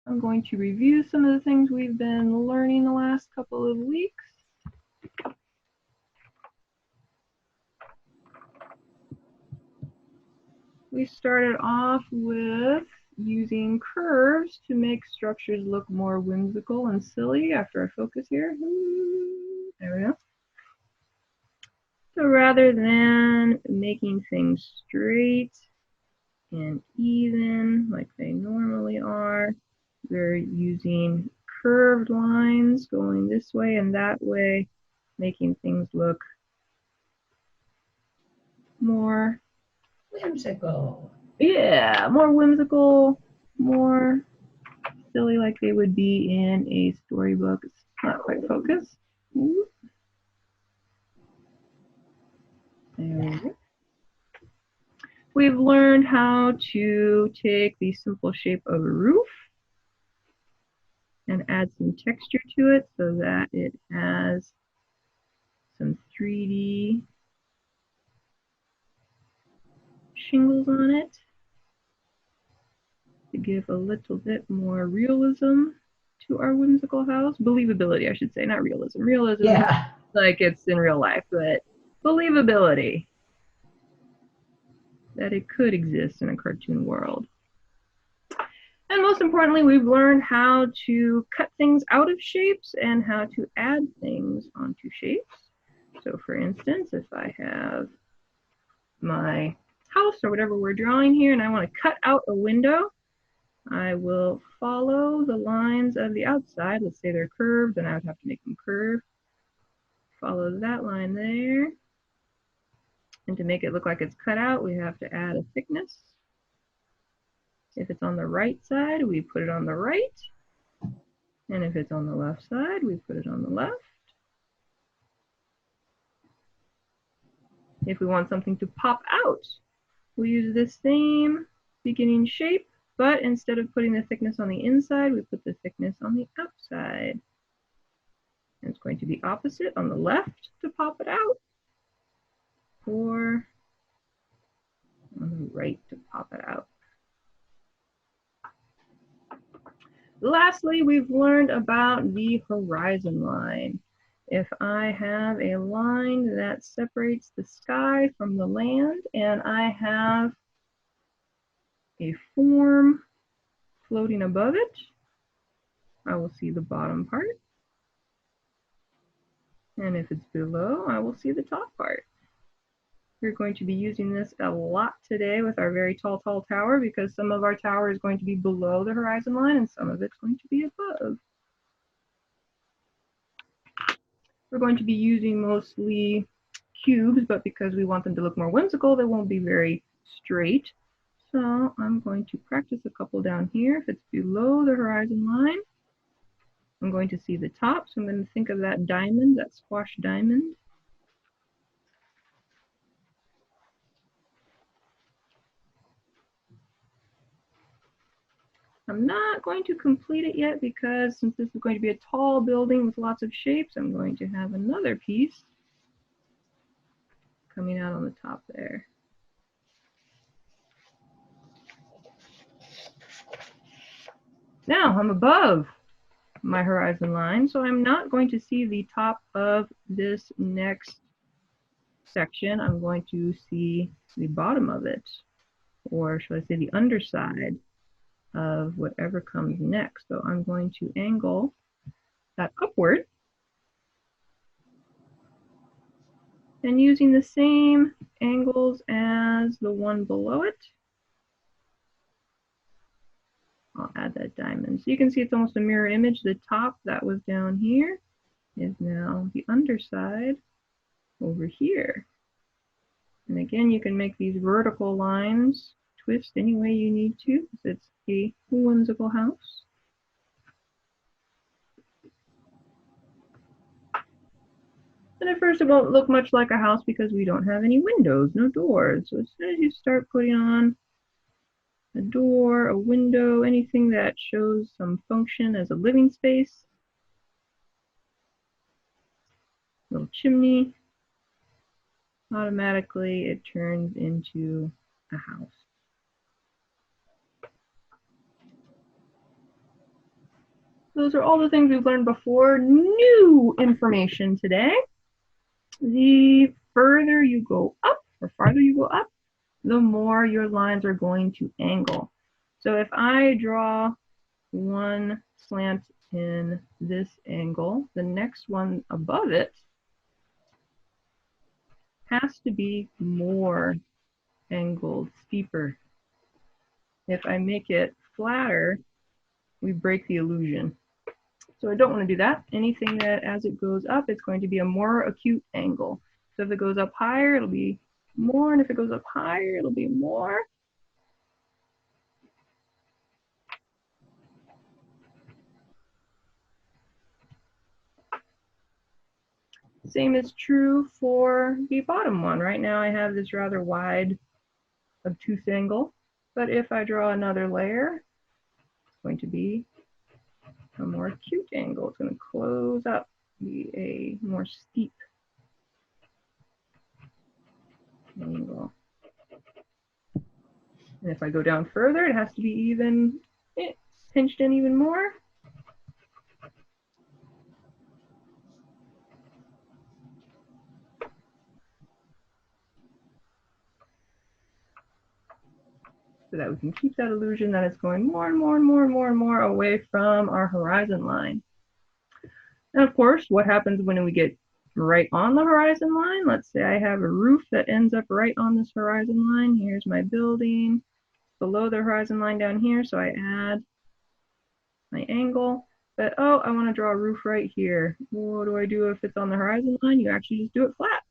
I'm going to review some of the things we've been learning the last couple of weeks. We started off with using curves to make structures look more whimsical and silly. After I focus here, there we go. So rather than making things straight and even like they normally are, we're using curved lines going this way and that way, making things look more whimsical. Yeah, more whimsical, more silly like they would be in a storybook. It's not quite focused. There we go. We've learned how to take the simple shape of a roof and add some texture to it so that it has some 3D shingles on it to give a little bit more realism to our whimsical house. Believability, I should say, not realism. Realism, yeah, like it's in real life, but believability that it could exist in a cartoon world. And most importantly, we've learned how to cut things out of shapes and how to add things onto shapes. So for instance, if I have my house or whatever we're drawing here and I want to cut out a window, I will follow the lines of the outside. Let's say they're curved, then I would have to make them curved. Follow that line there. And to make it look like it's cut out, we have to add a thickness. If it's on the right side, we put it on the right. And if it's on the left side, we put it on the left. If we want something to pop out, we use this same beginning shape, but instead of putting the thickness on the inside, we put the thickness on the outside. And it's going to be opposite on the left to pop it out, or on the right to pop it out. Lastly, we've learned about the horizon line. If I have a line that separates the sky from the land and I have a form floating above it, I will see the bottom part. And if it's below, I will see the top part. We're going to be using this a lot today with our very tall, tall tower because some of our tower is going to be below the horizon line and some of it's going to be above. We're going to be using mostly cubes, but because we want them to look more whimsical, they won't be very straight. So I'm going to practice a couple down here. If it's below the horizon line, I'm going to see the top. So I'm going to think of that diamond, that squash diamond. I'm not going to complete it yet because since this is going to be a tall building with lots of shapes, I'm going to have another piece coming out on the top there. Now I'm above my horizon line, so I'm not going to see the top of this next section. I'm going to see the bottom of it, or should I say the underside of whatever comes next. So I'm going to angle that upward and using the same angles as the one below it, I'll add that diamond. So you can see it's almost a mirror image. The top that was down here is now the underside over here. And again, you can make these vertical lines twist any way you need to because it's a whimsical house. And at first it won't look much like a house because we don't have any windows, no doors. So as soon as you start putting on a door, a window, anything that shows some function as a living space, little chimney, automatically it turns into a house. Those are all the things we've learned before. New information today. The further you go up, or farther you go up, the more your lines are going to angle. So if I draw one slant in this angle, the next one above it has to be more angled, steeper. If I make it flatter, we break the illusion. So I don't want to do that. Anything that as it goes up, it's going to be a more acute angle. So if it goes up higher, it'll be more, and if it goes up higher, it'll be more. Same is true for the bottom one. Right now I have this rather wide, obtuse angle, but if I draw another layer, it's going to be a more acute angle. It's going to close up, be a more steep angle. And if I go down further, it has to be even pinched in even more. So that we can keep that illusion that it's going more and more and more and more and more away from our horizon line. And of course, what happens when we get right on the horizon line? Let's say I have a roof that ends up right on this horizon line. Here's my building below the horizon line down here, so I add my angle. But oh, I want to draw a roof right here. What do I do if it's on the horizon line? You actually just do it flat.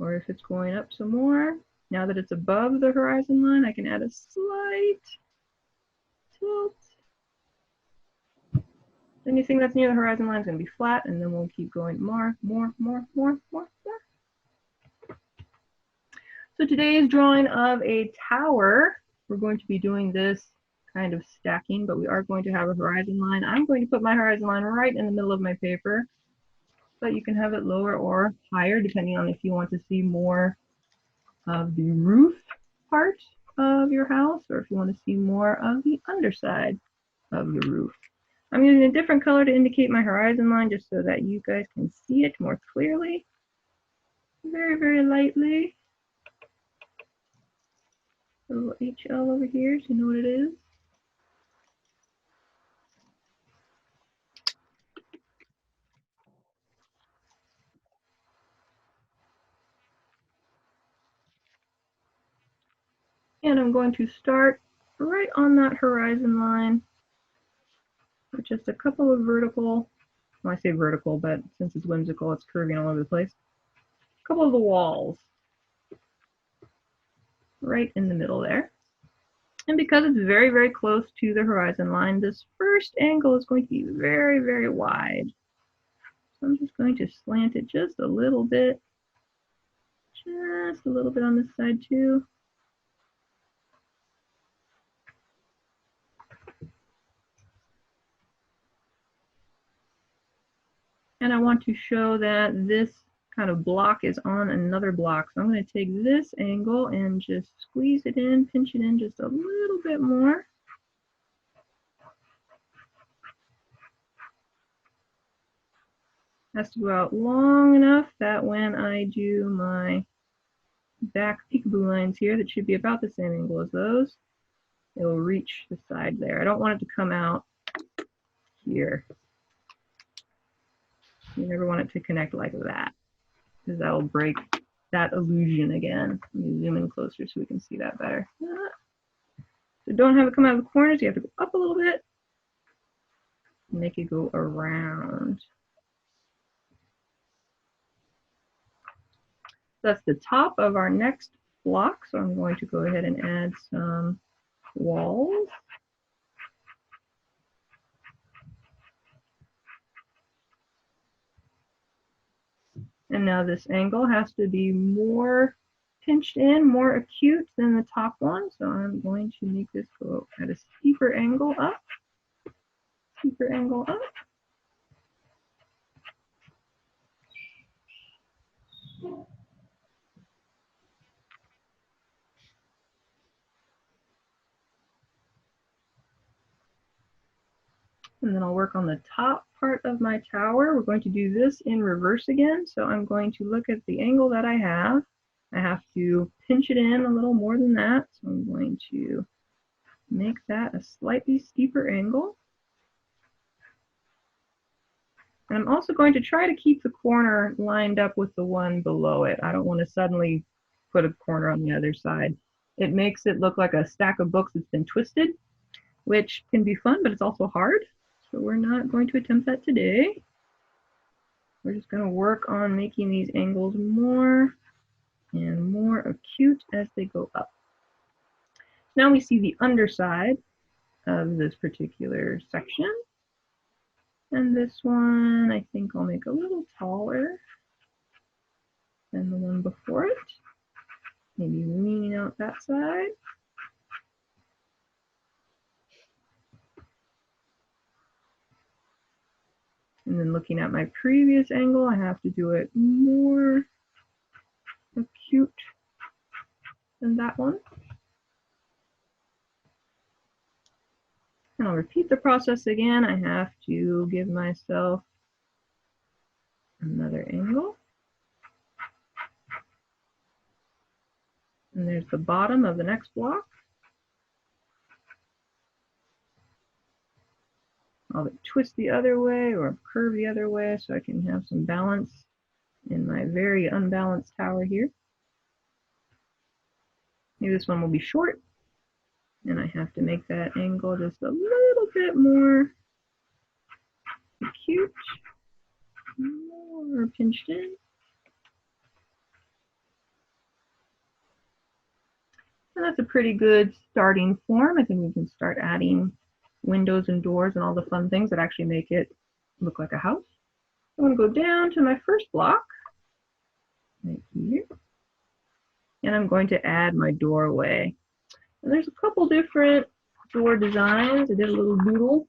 Or if it's going up some more, now that it's above the horizon line, I can add a slight tilt. Anything that's near the horizon line is going to be flat, and then we'll keep going more. So today's drawing of a tower, we're going to be doing this kind of stacking, but we are going to have a horizon line. I'm going to put my horizon line right in the middle of my paper, but you can have it lower or higher depending on if you want to see more of the roof part of your house, or if you want to see more of the underside of the roof. I'm using a different color to indicate my horizon line just so that you guys can see it more clearly. Very, very lightly. A little HL over here so you know what it is. And I'm going to start right on that horizon line with just a couple of vertical, well, I say vertical, but since it's whimsical, it's curving all over the place. A couple of the walls right in the middle there. And because it's very, very close to the horizon line, this first angle is going to be very, very wide. So I'm just going to slant it just a little bit on this side too. And I want to show that this kind of block is on another block. So I'm going to take this angle and just squeeze it in, pinch it in just a little bit more. Has to go out long enough that when I do my back peekaboo lines here, that should be about the same angle as those, it will reach the side there. I don't want it to come out here. You never want it to connect like that, because that'll break that illusion again. Let me zoom in closer so we can see that better. So don't have it come out of the corners. You have to go up a little bit, make it go around. That's the top of our next block. So I'm going to go ahead and add some walls. And now this angle has to be more pinched in, more acute than the top one. So I'm going to make this go at a steeper angle up. Steeper angle up. And then I'll work on the top part of my tower. We're going to do this in reverse again. So I'm going to look at the angle that I have. I have to pinch it in a little more than that. So I'm going to make that a slightly steeper angle. And I'm also going to try to keep the corner lined up with the one below it. I don't want to suddenly put a corner on the other side. It makes it look like a stack of books that's been twisted, which can be fun, but it's also hard. So we're not going to attempt that today. We're just going to work on making these angles more and more acute as they go up. Now we see the underside of this particular section. And this one, I think I'll make a little taller than the one before it. Maybe leaning out that side. And then looking at my previous angle, I have to do it more acute than that one. And I'll repeat the process again. I have to give myself another angle. And there's the bottom of the next block. I'll twist the other way or curve the other way so I can have some balance in my very unbalanced tower here. Maybe this one will be short, and I have to make that angle just a little bit more acute, more pinched in. And that's a pretty good starting form. I think we can start adding windows and doors and all the fun things that actually make it look like a house. I'm going to go down to my first block right here, and I'm going to add my doorway. And there's a couple different door designs. I did a little doodle,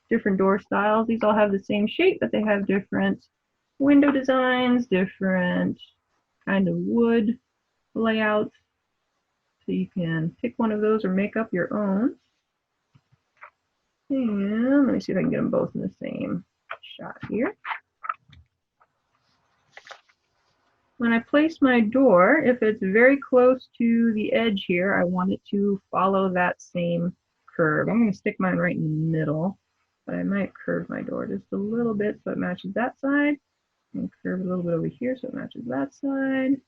different door styles. These all have the same shape, but they have different window designs, different kind of wood layouts. So you can pick one of those or make up your own. And let me see if I can get them both in the same shot here. When I place my door, if it's very close to the edge here, I want it to follow that same curve. I'm going to stick mine right in the middle, but I might curve my door just a little bit so it matches that side, and curve a little bit over here so it matches that side.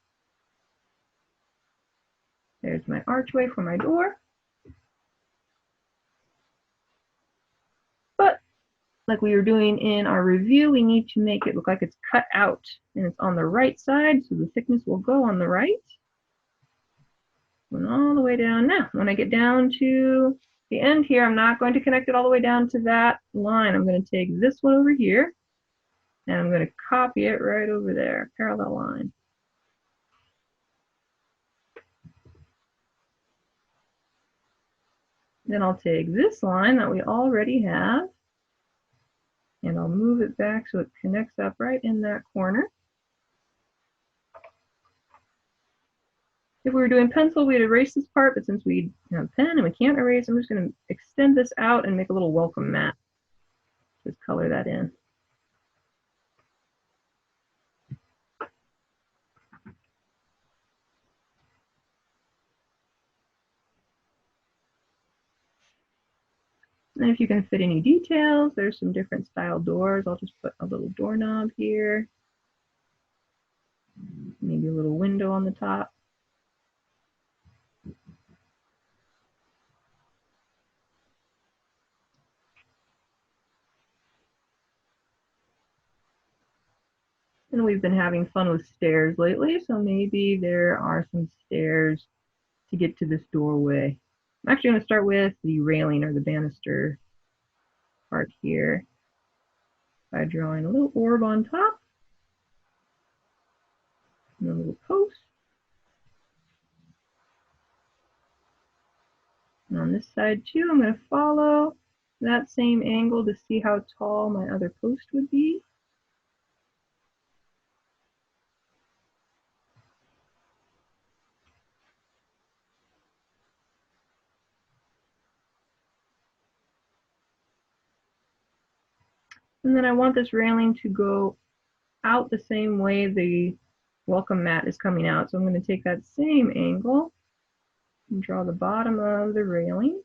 There's my archway for my door. But like we were doing in our review, we need to make it look like it's cut out and it's on the right side, so the thickness will go on the right. Going all the way down. Now, when I get down to the end here, I'm not going to connect it all the way down to that line. I'm going to take this one over here, and I'm going to copy it right over there, parallel line. Then I'll take this line that we already have, and I'll move it back so it connects up right in that corner. If we were doing pencil, we'd erase this part, but since we have a pen and we can't erase, I'm just going to extend this out and make a little welcome mat. Just color that in. And if you can fit any details, there's some different style doors. I'll just put a little doorknob here. Maybe a little window on the top. And we've been having fun with stairs lately, so maybe there are some stairs to get to this doorway. I'm actually going to start with the railing or the banister part here by drawing a little orb on top and a little post. And on this side too, I'm going to follow that same angle to see how tall my other post would be. And then I want this railing to go out the same way the welcome mat is coming out. So I'm going to take that same angle and draw the bottom of the railing.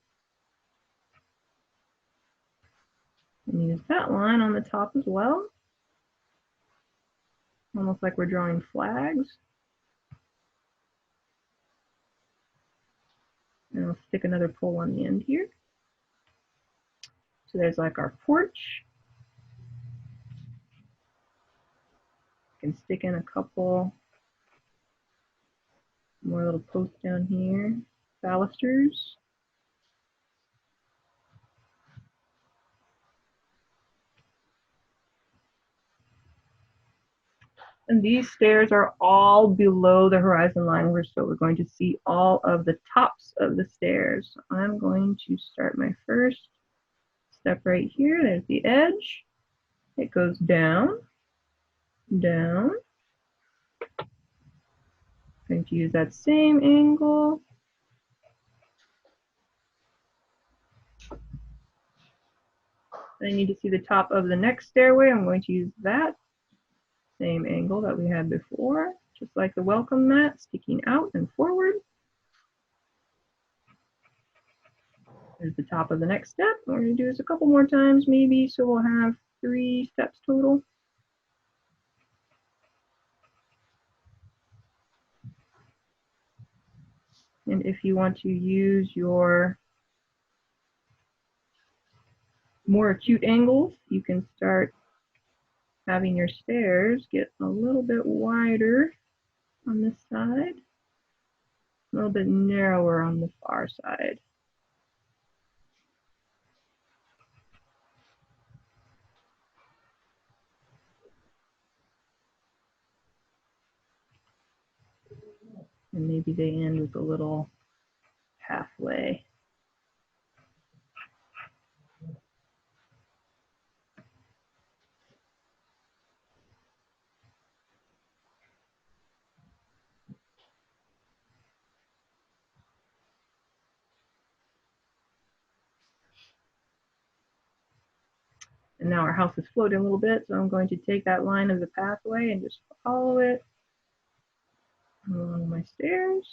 And use that line on the top as well. Almost like we're drawing flags. And I'll stick another pole on the end here. So there's like our porch. Can stick in a couple more little posts down here, balusters. And these stairs are all below the horizon line, so we're going to see all of the tops of the stairs. So I'm going to start my first step right here. There's the edge. It goes down, down. I'm going to use that same angle. I need to see the top of the next stairway. I'm going to use that same angle that we had before, just like the welcome mat, sticking out and forward. There's the top of the next step. What we're going to do is a couple more times maybe, so we'll have 3 steps total. And if you want to use your more acute angles, you can start having your stairs get a little bit wider on this side, a little bit narrower on the far side. And maybe they end with a little halfway. And now our house is floating a little bit, so I'm going to take that line of the pathway and just follow it along my stairs.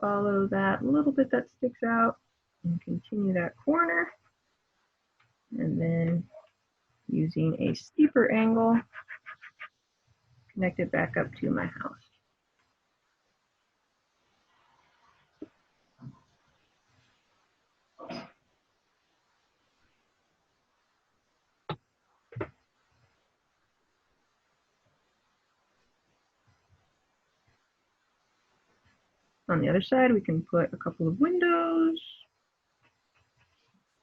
Follow that little bit that sticks out and continue that corner. And then using a steeper angle, connect it back up to my house. On the other side, we can put a couple of windows.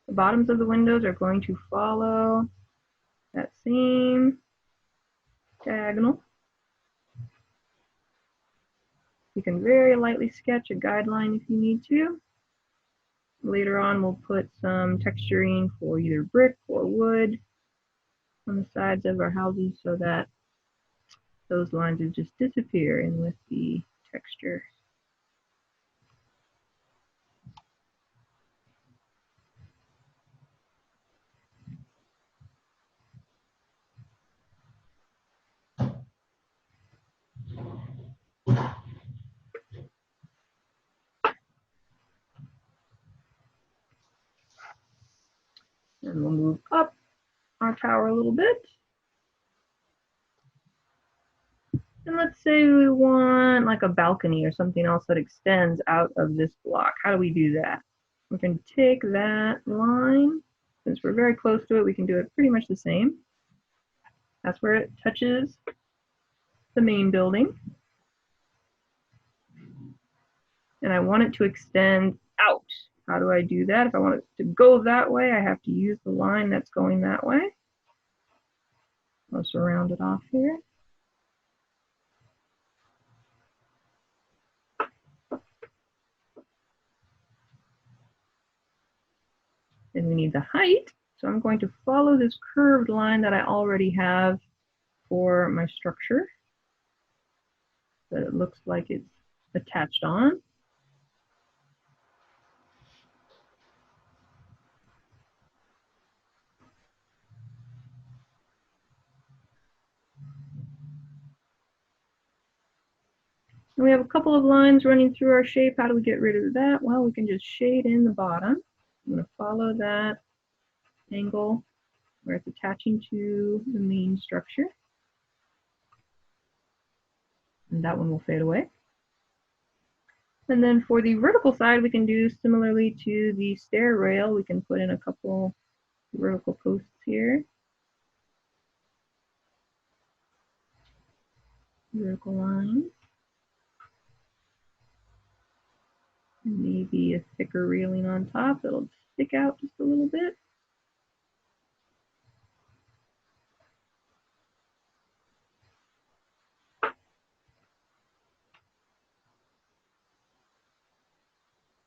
The bottoms of the windows are going to follow that same diagonal. You can very lightly sketch a guideline if you need to. Later on, we'll put some texturing for either brick or wood on the sides of our houses so that those lines will just disappear in with the texture. And we'll move up our tower a little bit. And let's say we want like a balcony or something else that extends out of this block. How do we do that? We can take that line. Since we're very close to it, we can do it pretty much the same. That's where it touches the main building. And I want it to extend out. How do I do that? If I want it to go that way, I have to use the line that's going that way. I'll just round it off here. Then we need the height. So I'm going to follow this curved line that I already have for my structure that it looks like it's attached on. And we have a couple of lines running through our shape. How do we get rid of that? Well, we can just shade in the bottom. I'm going to follow that angle where it's attaching to the main structure. And that one will fade away. And then for the vertical side, we can do similarly to the stair rail. We can put in a couple vertical posts here. Vertical lines. And maybe a thicker railing on top that'll stick out just a little bit.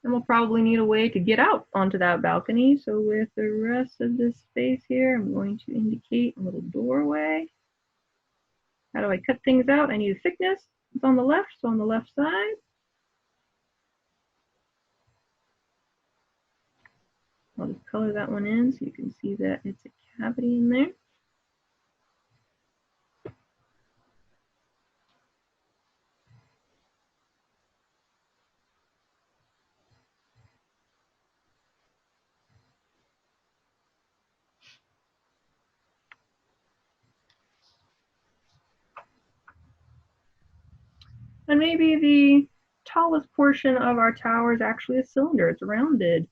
And we'll probably need a way to get out onto that balcony. So with the rest of this space here, I'm going to indicate a little doorway. How do I cut things out? I need a thickness. It's on the left, so on the left side. I'll just color that one in so you can see that it's a cavity in there. And maybe the tallest portion of our tower is actually a cylinder. It's rounded.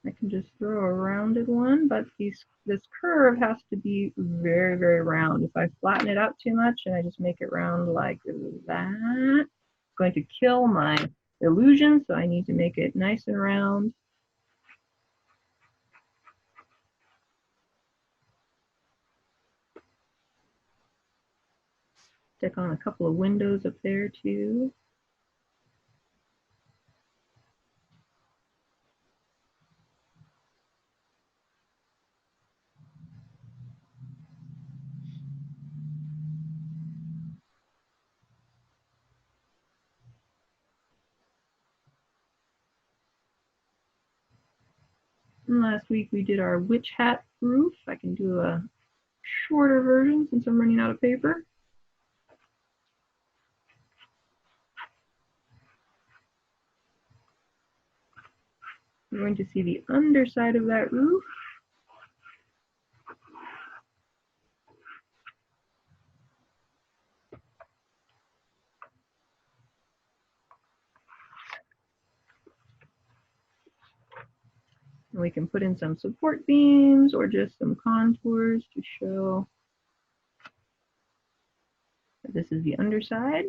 I can just throw a rounded one, but this curve has to be very, very round. If I flatten it out too much and I just make it round like that, it's going to kill my illusion, so I need to make it nice and round. Stick on a couple of windows up there too. And last week we did our witch hat roof. I can do a shorter version since I'm running out of paper. We're going to see the underside of that roof. And we can put in some support beams or just some contours to show that this is the underside.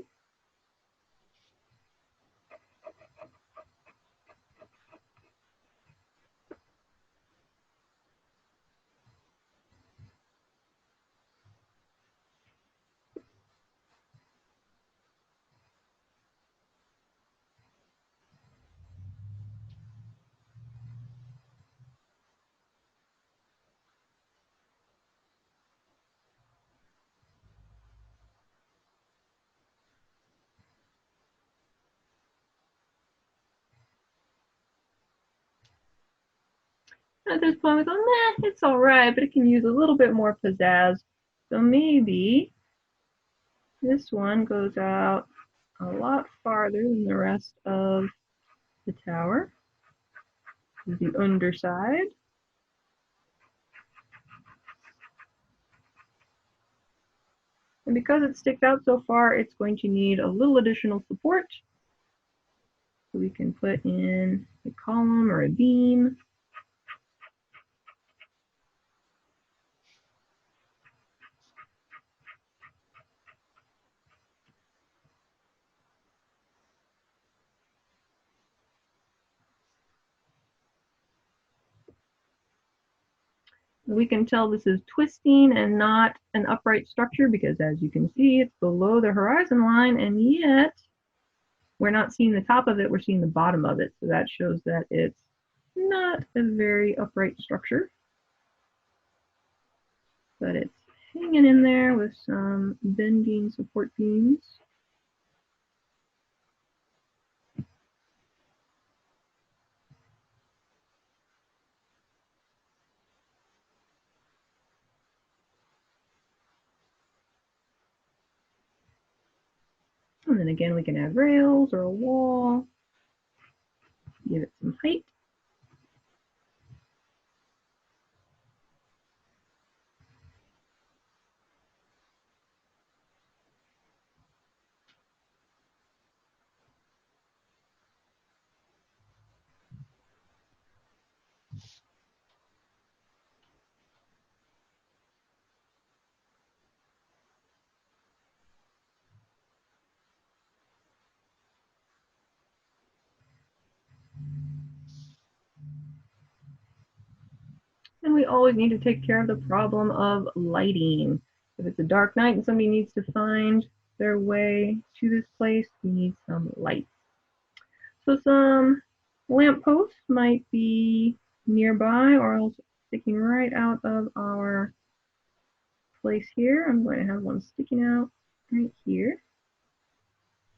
At this point, we go, nah, it's all right, but it can use a little bit more pizzazz. So maybe this one goes out a lot farther than the rest of the tower. This is the underside. And because it sticks out so far, it's going to need a little additional support. So we can put in a column or a beam. We can tell this is twisting and not an upright structure because, as you can see, it's below the horizon line, and yet we're not seeing the top of it, we're seeing the bottom of it. So that shows that it's not a very upright structure, but it's hanging in there with some bending support beams. And then again, we can add rails or a wall, give it some height. And we always need to take care of the problem of lighting. If it's a dark night and somebody needs to find their way to this place, we need some light. So some lamp posts might be nearby or else sticking right out of our place here. I'm going to have one sticking out right here.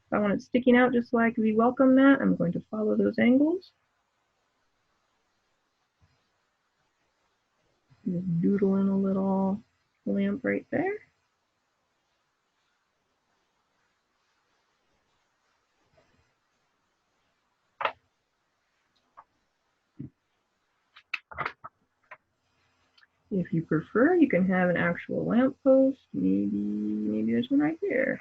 If I want it sticking out just like the welcome mat, I'm going to follow those angles. Just doodle in a little lamp right there. If you prefer, you can have an actual lamp post. Maybe there's one right here.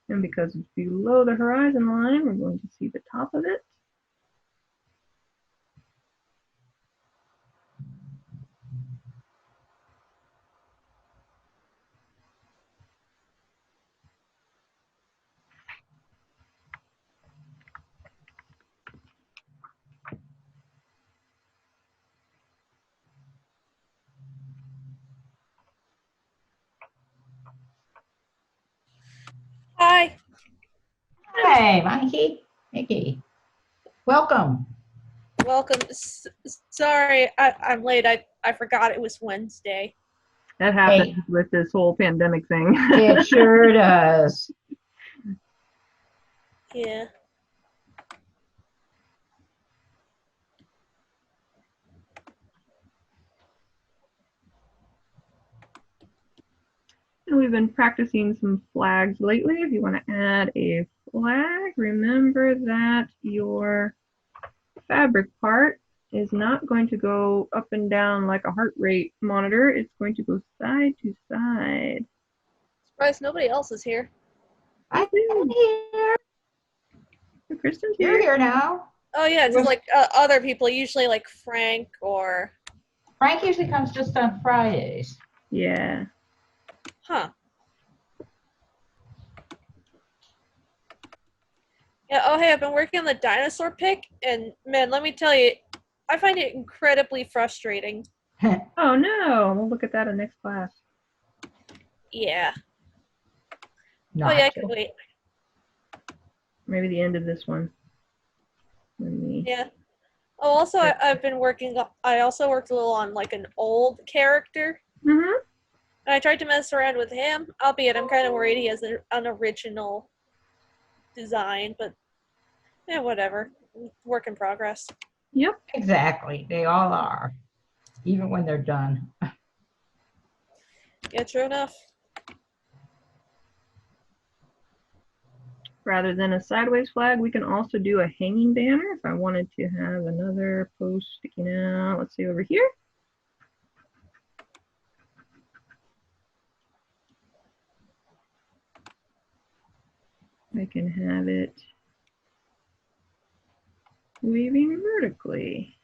And because it's below the horizon line, we're going to see the top of it. Hi. Hi, Mikey. Mickey. Welcome. Welcome. Sorry, I'm late. I forgot it was Wednesday. That happens with this whole pandemic thing. It sure does. Yeah. And we've been practicing some flags lately. If you want to add a flag, remember that your fabric part is not going to go up and down like a heart rate monitor. It's going to go side to side. Surprised nobody else is here. I'm here. So Kristen's You're here. here now. Oh yeah, just like other people, usually like Frank or. Frank usually comes just on Fridays. Yeah. Huh. Yeah. Oh hey, I've been working on the dinosaur pick, and man, let me tell you, I find it incredibly frustrating. Oh no, we'll look at that in next class. Yeah. Not Oh yeah, I could wait. Maybe the end of this one. Yeah. Oh, also, I've been working. I also worked a little on like an old character. Mm-hmm. And I tried to mess around with him, albeit I'm kind of worried he has an original design, but yeah, whatever. Work in progress. Yep. Exactly. They all are, even when they're done. Yeah, true enough. Rather than a sideways flag, we can also do a hanging banner. If I wanted to have another post sticking out, let's see over here. I can have it waving vertically.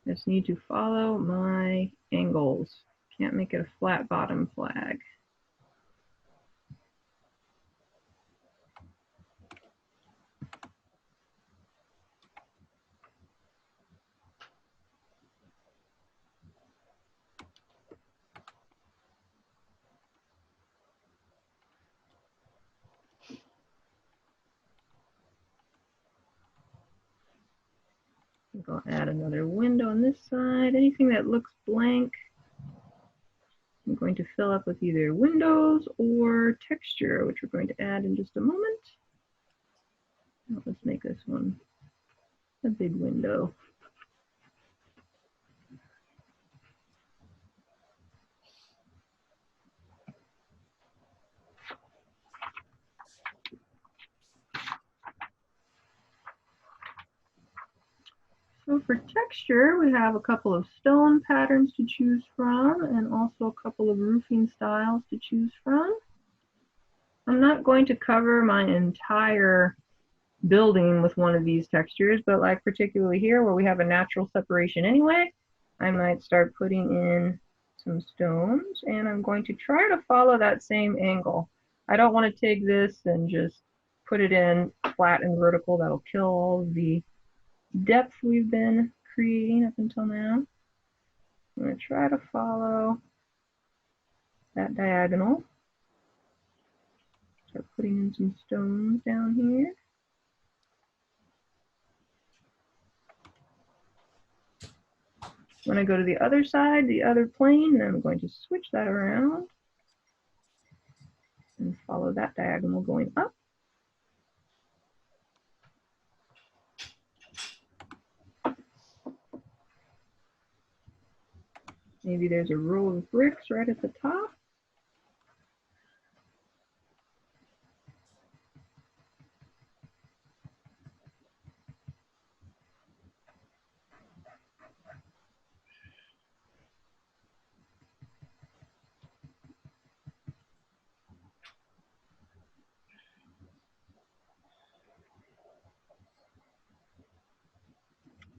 Just need to follow my angles. Can't make it a flat bottom flag. I'll add another window on this side. Anything that looks blank, I'm going to fill up with either windows or texture, which we're going to add in just a moment. Now let's make this one a big window. So for texture, we have a couple of stone patterns to choose from and also a couple of roofing styles to choose from. I'm not going to cover my entire building with one of these textures, but like particularly here where we have a natural separation anyway, I might start putting in some stones, and I'm going to try to follow that same angle. I don't want to take this and just put it in flat and vertical. That'll kill all of the depth we've been creating up until now. I'm going to try to follow that diagonal. Start putting in some stones down here. When I go to the other side, the other plane, then I'm going to switch that around and follow that diagonal going up. Maybe there's a row of bricks right at the top.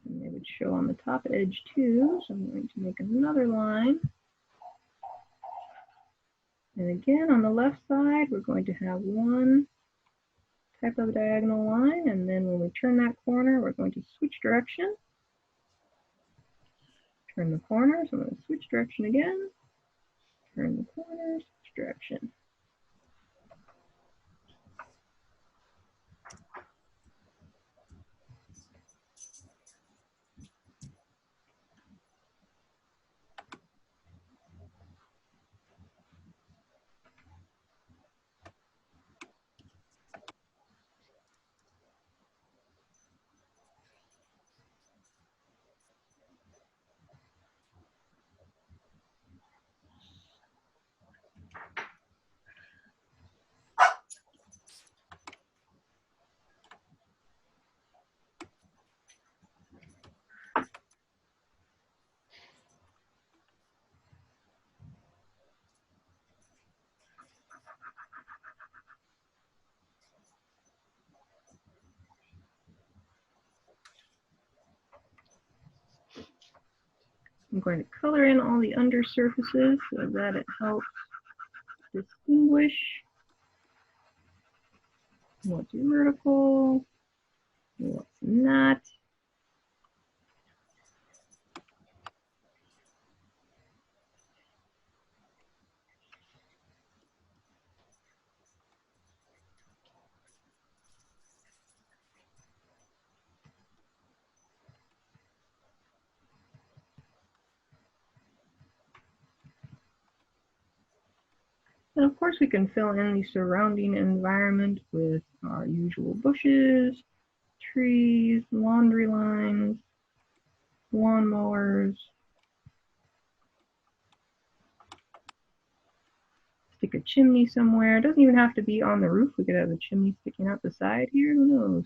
And they would show on the top edge too, so I'm going to make another line. And again, on the left side, we're going to have one type of diagonal line, and then when we turn that corner, we're going to switch direction. Turn the corner, so I'm going to switch direction again. Turn the corner, switch direction. I'm going to color in all the under surfaces so that it helps distinguish what's vertical, what's not. And of course we can fill in the surrounding environment with our usual bushes, trees, laundry lines, lawnmowers. Stick a chimney somewhere. It doesn't even have to be on the roof. We could have a chimney sticking out the side here. Who knows?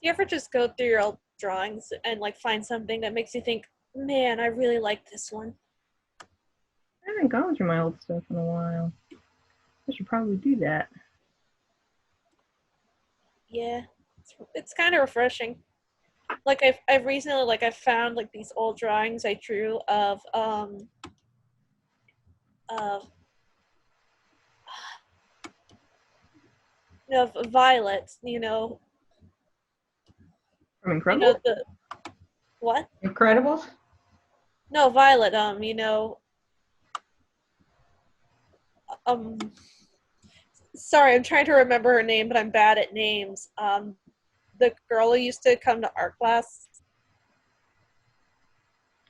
Do you ever just go through your old drawings and like find something that makes you think, man, I really like this one? I haven't gone through my old stuff in a while. I should probably do that. Yeah, it's kind of refreshing. Like I've recently like I found like these old drawings I drew of Violet. From You Incredibles? know the what? Incredibles? No, Violet. Um. Sorry, I'm trying to remember her name, but I'm bad at names. The girl who used to come to art class.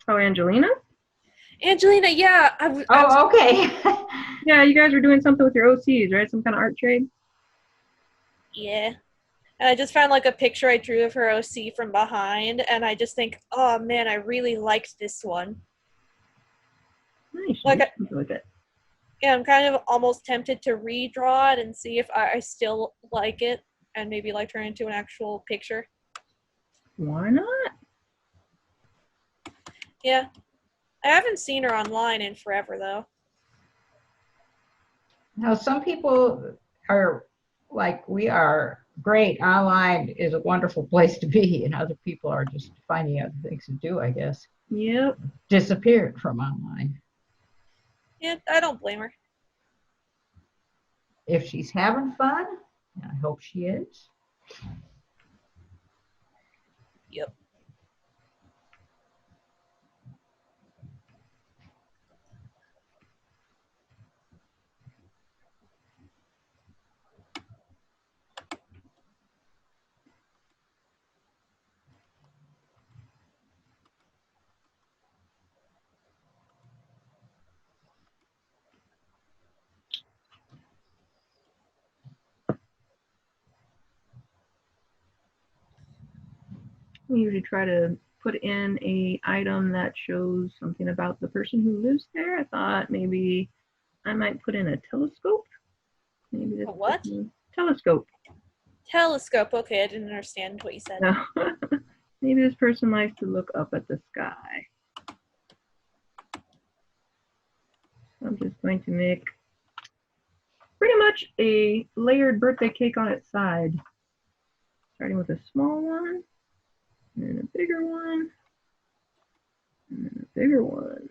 Oh, Angelina? Angelina, yeah. I was Oh, okay. Yeah, you guys were doing something with your OCs, right? Some kind of art trade? Yeah. And I just found like a picture I drew of her OC from behind, and I just think, oh man, I really liked this one. Nice. Like, Something with it. yeah, I'm kind of almost tempted to redraw it and see if I still like it, and maybe like turn it into an actual picture. Why not? Yeah, I haven't seen her online in forever though. Now, some people are like we are great. Online is a wonderful place to be, and other people are just finding other things to do, I guess. Yep. Disappeared from online. Yeah, I don't blame her. If she's having fun, and I hope she is. Yep. We usually try to put in a item that shows something about the person who lives there. I thought maybe I might put in a telescope. Maybe this A what? telescope. Telescope. Okay, I didn't understand what you said. No. Maybe this person likes to look up at the sky. I'm just going to make pretty much a layered birthday cake on its side. Starting with a small one, and then a bigger one, and then a bigger one.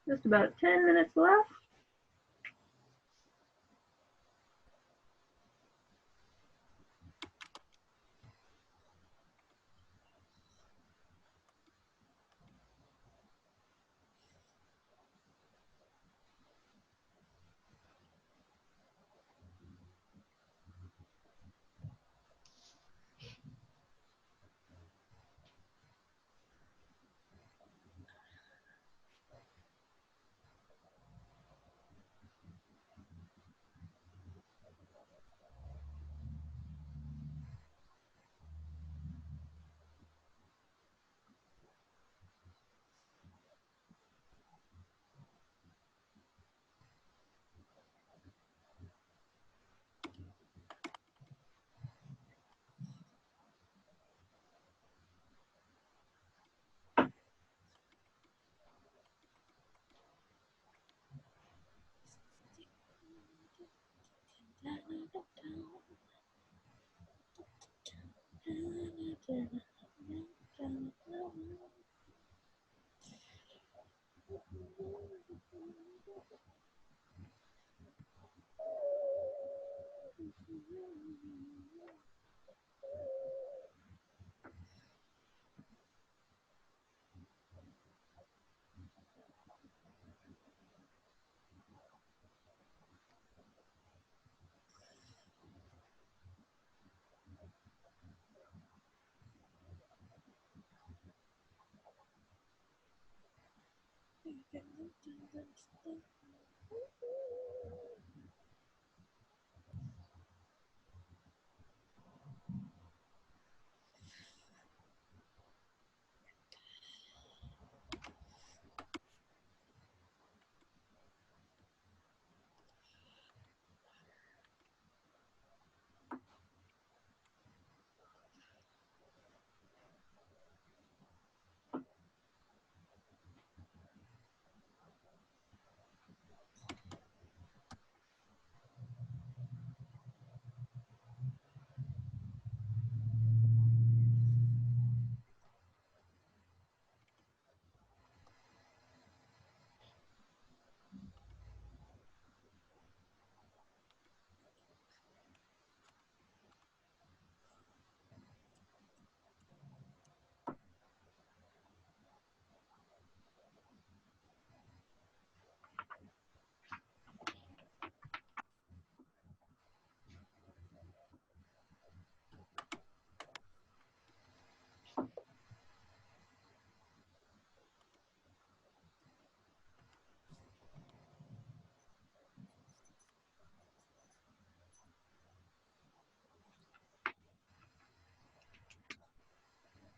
Just about 10 minutes left.